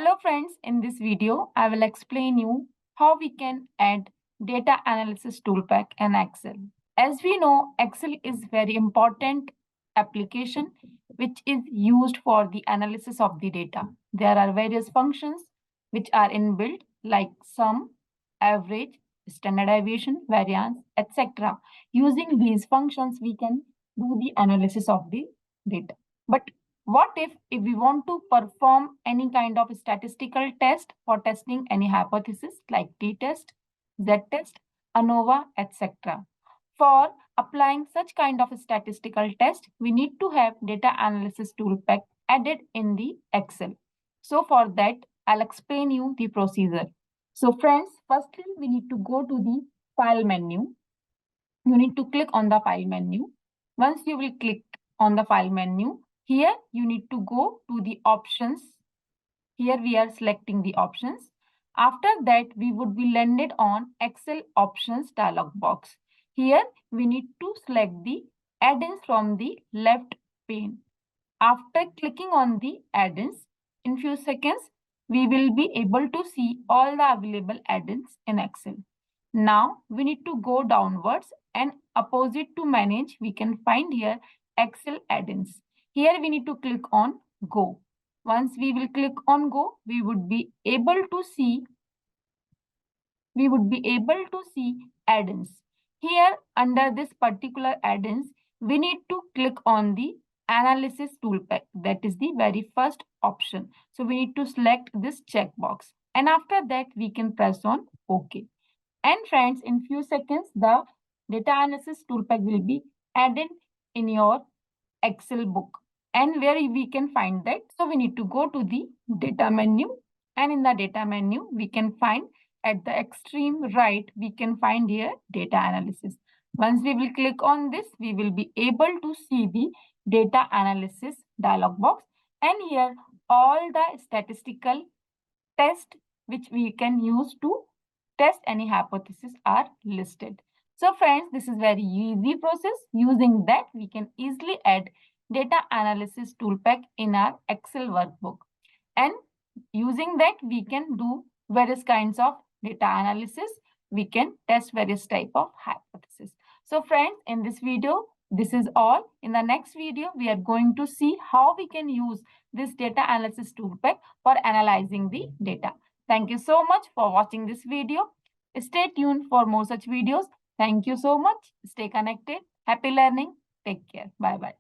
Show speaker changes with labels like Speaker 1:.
Speaker 1: Hello friends, in this video, I will explain you how we can add data analysis ToolPak in Excel. As we know, Excel is very important application which is used for the analysis of the data. There are various functions which are inbuilt like sum, average, standard deviation, variance, etc. Using these functions, we can do the analysis of the data. But what if we want to perform any kind of statistical test for testing any hypothesis like t-test, z-test, ANOVA, etc. For applying such kind of statistical test, we need to have data analysis ToolPak added in the Excel. So for that, I'll explain you the procedure. So friends, firstly, we need to go to the file menu. You need to click on the file menu. Once you will click on the file menu, here you need to go to the options. Here we are selecting the options. After that, we would be landed on Excel options dialog box. Here we need to select the add-ins from the left pane. After clicking on the add-ins, in few seconds, we will be able to see all the available add-ins in Excel. Now we need to go downwards and opposite to manage, we can find here Excel add-ins. Here we need to click on go. Once we will click on go, we would be able to see add-ins. Here under this particular add-ins, we need to click on the analysis ToolPak. That is the very first option. So we need to select this checkbox. And after that, we can press on OK. And friends, in few seconds, the data analysis ToolPak will be added in your Excel book. And where we can find that? So we need to go to the data menu. And in the data menu, we can find at the extreme right, we can find here data analysis. Once we will click on this, we will be able to see the data analysis dialog box. And here, all the statistical tests which we can use to test any hypothesis are listed. So friends, this is very easy process. Using that, we can easily add data analysis ToolPak in our Excel workbook. And using that, we can do various kinds of data analysis. We can test various type of hypothesis. So friends, in this video, this is all. In the next video, we are going to see how we can use this data analysis ToolPak for analyzing the data. Thank you so much for watching this video. Stay tuned for more such videos. Thank you so much. Stay connected. Happy learning. Take care. Bye-bye.